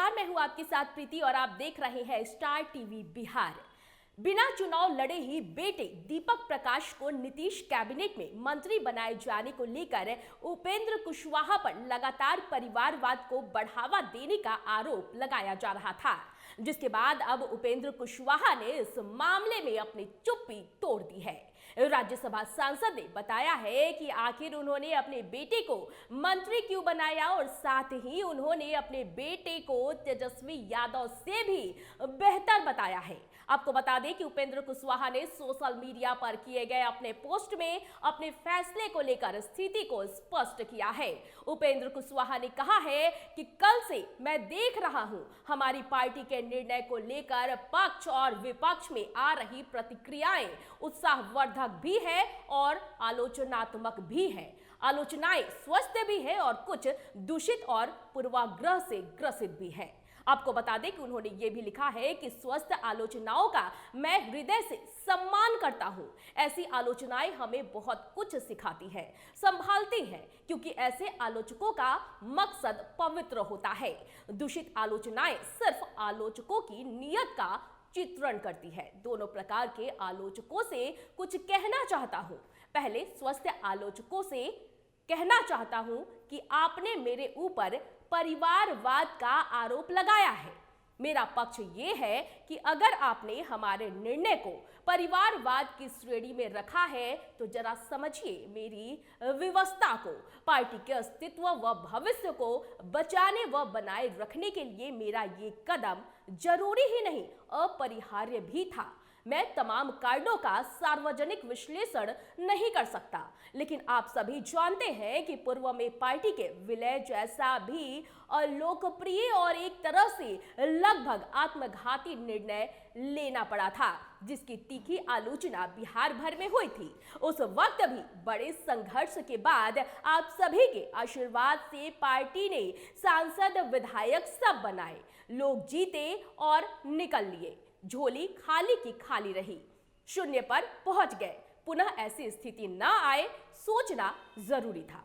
नमस्कार, मैं हूं आपके साथ प्रीति और आप देख रहे हैं स्टार टीवी बिहार। बिना चुनाव लड़े ही बेटे दीपक प्रकाश को नीतीश कैबिनेट में मंत्री बनाए जाने को लेकर उपेंद्र कुशवाहा पर लगातार परिवारवाद को बढ़ावा देने का आरोप लगाया जा रहा था, जिसके बाद अब उपेंद्र कुशवाहा ने इस मामले में अपनी चुप्पी तोड़ दी है। राज्यसभा सांसद ने बताया है कि आखिर उन्होंने अपने बेटे को मंत्री क्यों बनाया और साथ ही उन्होंने अपने बेटे को तेजस्वी यादव से भी बेहतर बताया है। आपको बता दें कि उपेंद्र कुशवाहा ने सोशल मीडिया पर किए गए अपने पोस्ट में अपने फैसले को लेकर स्थिति को स्पष्ट किया है। उपेंद्र कुशवाहा ने कहा है कि कल से मैं देख रहा हूं हमारी पार्टी के निर्णय को लेकर पक्ष और विपक्ष में आ रही प्रतिक्रियाएं उत्साहवर्धक भी है और आलोचनात्मक भी है। आलोचनाएं स्वस्थ भी है और कुछ दूषित और पूर्वाग्रह से ग्रसित भी है। आपको बता दें कि उन्होंने ये भी लिखा है कि स्वस्थ आलोचनाओं का मैं हृदय से सम्मान करता हूं। ऐसी आलोचनाएं हमें बहुत कुछ सिखाती है, संभालती हैं, क्योंकि ऐसे आलोचकों का मकसद पवित्र होता है। दूषित आलोचनाएं सिर्फ आलोचकों की नीयत का चित्रण करती है। दोनों प्रकार के आलोचकों से कुछ कहना चाहता हूं। पहले स्वस्थ आलोचकों से कहना चाहता हूं कि आपने मेरे ऊपर परिवारवाद का आरोप लगाया है। मेरा पक्ष ये है कि अगर आपने हमारे निर्णय को परिवारवाद की श्रेणी में रखा है तो जरा समझिए मेरी व्यवस्था को, पार्टी के अस्तित्व व भविष्य को बचाने व बनाए रखने के लिए मेरा ये कदम जरूरी ही नहीं अपरिहार्य भी था। मैं तमाम कारणों का सार्वजनिक विश्लेषण नहीं कर सकता, लेकिन आप सभी जानते हैं कि पूर्व में पार्टी के विलय जैसा भी अलोकप्रिय और एक तरह से लगभग आत्मघाती निर्णय लेना पड़ा था, जिसकी तीखी आलोचना बिहार भर में हुई थी। उस वक्त भी बड़े संघर्ष के बाद आप सभी के आशीर्वाद से पार्टी ने सांसद विधायक सब बनाए, लोग जीते और निकल लिए। झोली खाली की खाली रही, शून्य पर पहुंच गए। पुनः ऐसी स्थिति न आए, सोचना जरूरी था।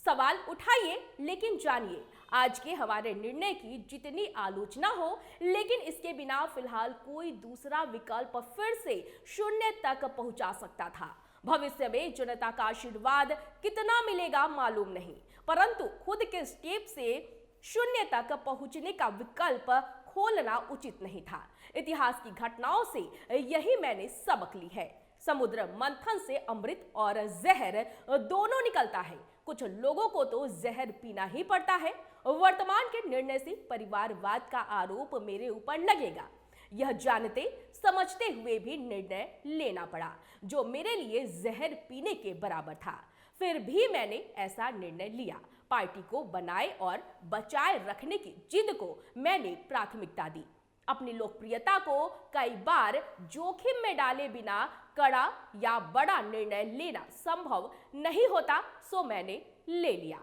सवाल उठाइए, लेकिन जानिए आज के हमारे निर्णय की जितनी आलोचना हो, लेकिन इसके बिना फिलहाल कोई दूसरा विकल्प फिर से शून्य तक पहुंचा सकता था। भविष्य में जनता का आशीर्वाद कितना मिलेगा मालूम नहीं, परंतु खुद के स्टेप से शून्य तक पहुंचने का विकल्प खोलना उचित नहीं था। इतिहास की घटनाओं से यही मैंने सबक ली है। समुद्र मंथन से अमृत और जहर दोनों निकलता है। कुछ लोगों को तो जहर पीना ही पड़ता है। वर्तमान के निर्णय से परिवारवाद का आरोप मेरे ऊपर लगेगा, यह जानते समझते हुए भी निर्णय लेना पड़ा, जो मेरे लिए जहर पीने के बराबर था। फिर भी मैंने ऐसा निर्णय लिया। पार्टी को बनाए और बचाए रखने की जिद को मैंने प्राथमिकता दी। अपनी लोकप्रियता को कई बार जोखिम में डाले बिना कड़ा या बड़ा निर्णय लेना संभव नहीं होता, सो मैंने ले लिया।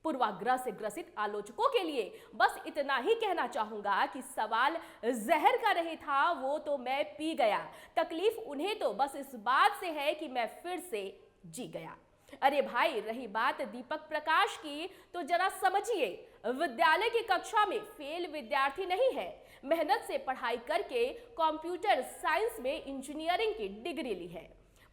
पूर्वाग्रह से ग्रसित आलोचकों के लिए बस इतना ही कहना चाहूंगा कि सवाल जहर का नहीं था, वो तो मैं पी गया। तकलीफ उन्हें तो बस इस बात से है कि मैं फिर से जी गया। अरे भाई, रही बात दीपक प्रकाश की, तो जरा समझिए, विद्यालय की कक्षा में फेल विद्यार्थी नहीं है। मेहनत से पढ़ाई करके कंप्यूटर साइंस में इंजीनियरिंग की डिग्री ली है।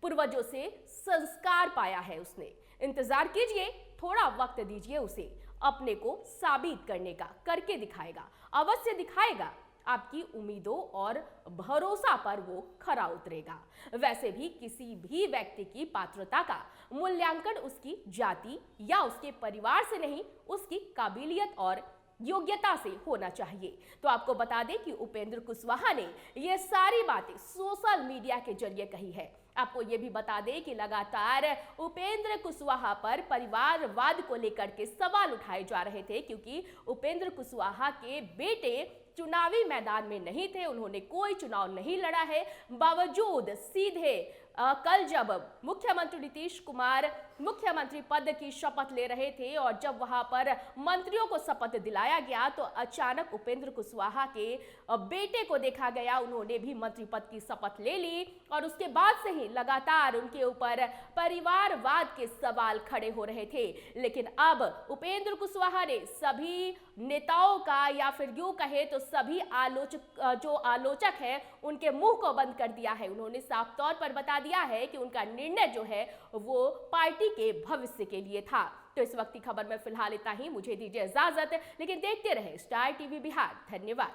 पूर्वजों से संस्कार पाया है उसने। इंतजार कीजिए, थोड़ा वक्त दीजिए उसे, अपने को साबित करने का करके दिखाएगा, अवश्य दिखाएगा। आपकी उम्मीदों और भरोसा पर वो खरा उतरेगा। वैसे भी किसी भी व्यक्ति की पात्रता का मूल्यांकन उसकी जाति या उसके परिवार से नहीं, उसकी काबिलियत और योग्यता से होना चाहिए। तो आपको बता दें कि उपेंद्र कुशवाहा ने ये सारी बातें सोशल मीडिया के जरिए कही है। आपको ये भी बता दें कि लगातार उपेंद्र कुशवाहा पर परिवारवाद को लेकर के सवाल उठाए जा रहे थे, क्योंकि उपेंद्र कुशवाहा के बेटे चुनावी मैदान में नहीं थे, उन्होंने कोई चुनाव नहीं लड़ा है। बावजूद सीधे कल जब मुख्यमंत्री नीतीश कुमार मुख्यमंत्री पद की शपथ ले रहे थे और जब वहां पर मंत्रियों को शपथ दिलाया गया तो अचानक उपेंद्र कुशवाहा के बेटे को देखा गया, उन्होंने भी मंत्री पद की शपथ ले ली और उसके बाद से ही लगातार उनके ऊपर परिवारवाद के सवाल खड़े हो रहे थे। लेकिन अब उपेंद्र कुशवाहा ने सभी नेताओं का या फिर यूं कहे तो सभी आलोचक है उनके मुंह को बंद कर दिया है। उन्होंने साफ तौर पर बता दिया है कि उनका निर्णय जो है वो पार्टी के भविष्य के लिए था। तो इस वक्त की खबर में फिलहाल इतना ही, मुझे दीजिए इजाजत, लेकिन देखते रहे स्टार टीवी बिहार। धन्यवाद।